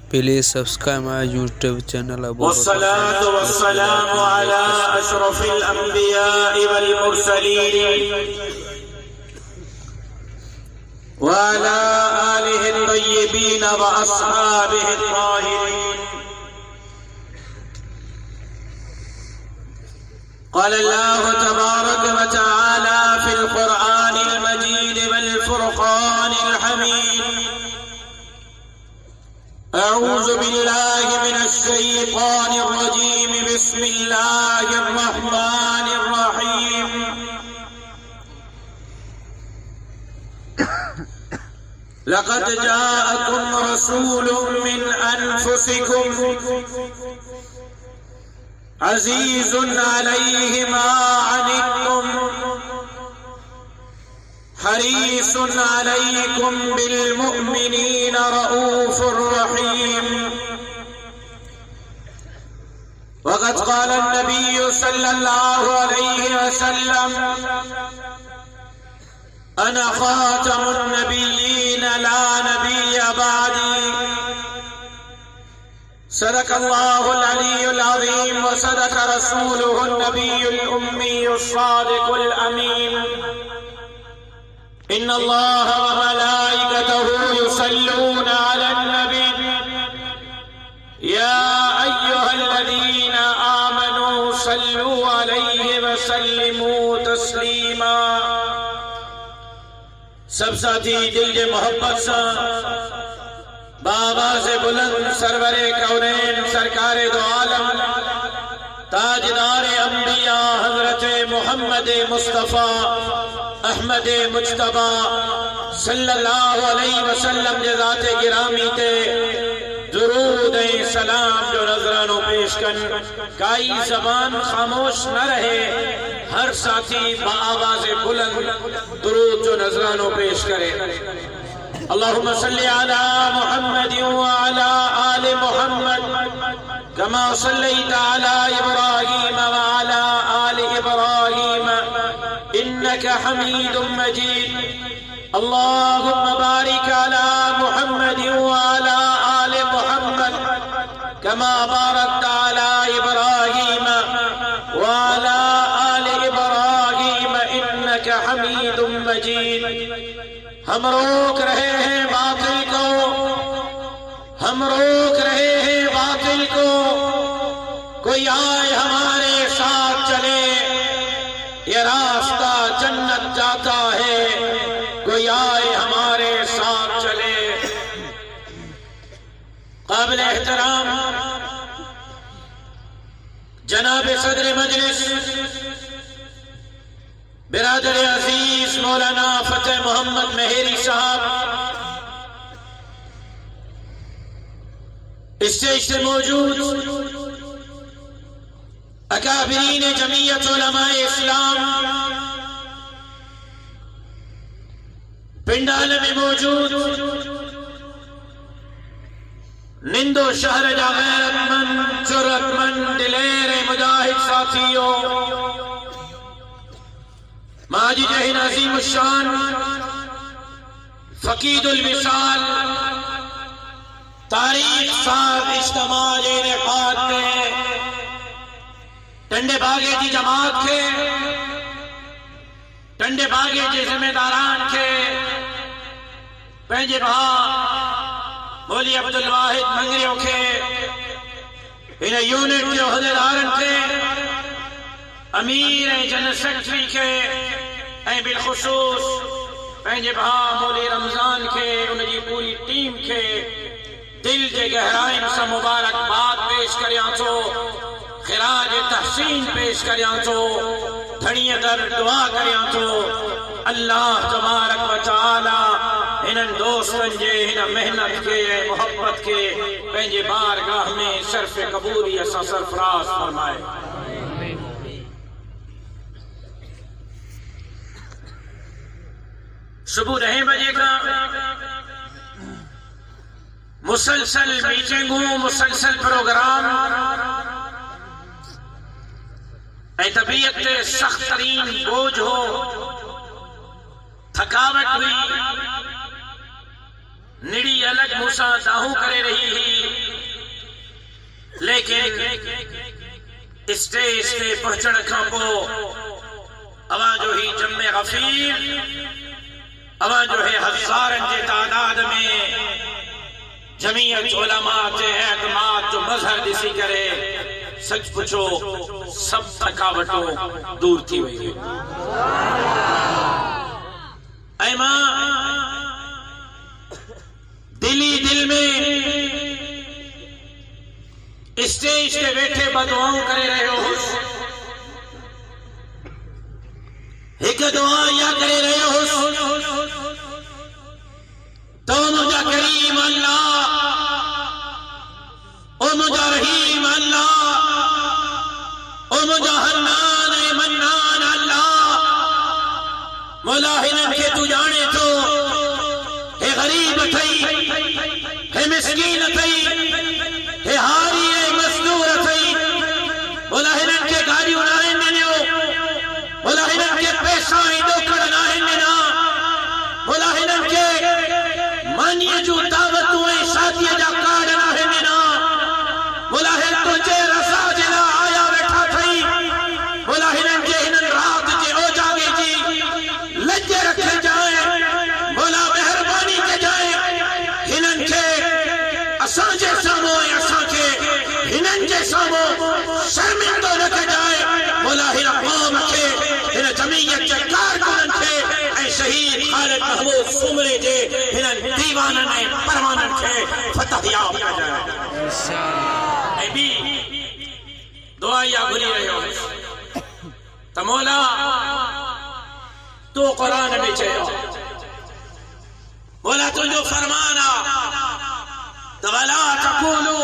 Please subscribe my YouTube channel. والصلاة والسلام على أشرف الأنبياء والمرسلين وعلى آله الطيبين وأصحابه الطاهرين. قال الله تبارك وتعالى في القرآن المجيد والفرقان الحميد: أعوذ بالله من الشيطان الرجيم. بسم الله الرحمن الرحيم. لقد جاءكم رسول من أنفسكم عزيز عليه ما عنتم حريص عليكم بالمؤمنين رؤوف رحيم. وقد قال النبي صلى الله عليه وسلم: أنا خاتم النبيين لا نبي بعدي. صدق الله العلي العظيم وصدق رسوله النبي الأمي الصادق الأمين. إن الله وملائكته يصلون على النبي يا أيها الذين آمنوا صلوا عليه وسلموا تسليما. سب ساتھی دل محبت سے بابا سے بلند سرور کونین سرکار دو عالم تاجدار انبیاء حضرت محمد مصطفیٰ احمد مجتبہ صلی اللہ علیہ وسلم کے ذات گرامی تے درود سلام جو نظرانوں پیش کن کائی زبان خاموش نہ رہے. ہر ساتھی بآواز بلند درود جو نظرانوں پیش کرے. اللہم صلی علی محمد وعلی آل محمد کما صلیت علی ابراہیم وعلی آل ابراہیم انک حمید مجید. اللہم بارک علی محمد وعلی آل محمد کما بارکت علی ابراہیم وعلی آل ابراہیم انک حمید مجید. ہم روک رہے ہیں باطل کو، ہم روک رہے ہیں باطل کو. کوئی آئے ہمارے ساتھ چلے، یہ راستہ جنت جاتا ہے. کوئی آئے ہمارے ساتھ چلے. قابل احترام جناب صدر مجلس برادر عزیز مولانا فتح محمد مہری صاحب، اسٹیج سے موجود اکابرین جمعیت علماء اسلام، پنڈال میں موجود نندو شہر جا غیرت مند جرأت مند دلیر مجاہد ساتھیوں، ماجد عظیم الشان فقید الوصال تاریخ صاحب اجتماع انعقاد کے ٹنڈے باغے کی جماعت کے ٹنڈے باغے کے ذمہ داران کے پنجے بہا مولی عبدالواحد منگریوں کے انہیں یونٹ کے عہدیداران کے امیر جنرل سیکرٹری کے اے بالخصوص پنجے بہا مولی رمضان کے ان کی پوری ٹیم کے دل کے گہرائیں سے مبارکباد پیش کریاں تو خراج تحسین پیش کریاں تو دھڑیاں در دعا کریاں تو اللہ تبارک و تعالی انہن دوستن جے انہن محنت کے محبت کے پنجے بارگاہ میں صرف قبولی ایسا سرفراز فرمائے. صبح 9 بجے کا مسلسل میٹنگوں مسلسل پروگرام اے طبیعت سخت ترین بوجھ ہو، تھکاوٹ ہوئی، نڑی الگ موسیٰ داہوں کرے رہی ہی لیکن اسٹیج تے پہنچن کھاں پو اواں جو ہی جمع غفیر اواں جو ہے ہزارن جے تعداد میں جمعیت علماء تے اعتماد جو مظہر دسی کرے سچ پچھو سب تھکاوٹوں دور تھی ہوئی ہے اے ماں دلی دل میں اسٹیج کے بیٹھے بدعاؤں کرے رہے ہو ایک دعا یا کرے رہے ہو تو مجھا کریم اللہ او مجھا رحیم اللہ او مجھا حنان منان اللہ مولا ہنن کے تو جانے تو ہے غریب تھئی ہے مسکین تھئی ہے ہاری ہے مزدور تھئی مولا ہنن کے گاڑی اڑائیں ننیو مولا ہنن کے پیسہ ہی دوکڑ نائیں ننا مولا ہنن کے مانی جو دعوتوں ہیں شادی جا کارڈ نائیں ننا مولا ہنن تو جے رضا جلا آیا بیٹھا تھئی مولا ہنن کے ہنن رات جے ہو جاگے جی لجے رکھے جائیں مولا مہربانی کے جائیں ہنن کے اساں جے سامو اساں کے ہنن جے سامو شرمندہ رکھے جائیں مولا ہن قوم کے ہن جمعیت کے کارکنن کے اے شہید خالد محمود سمرے جے ہنن دیوانن اے پروانن کے فتح یاب کر جائے اے بھی دعا یا گری رہے ہو تو مولا تو قرآن میں چاہو مولا تو جو فرمانا تو وَلَا تَقُولُوا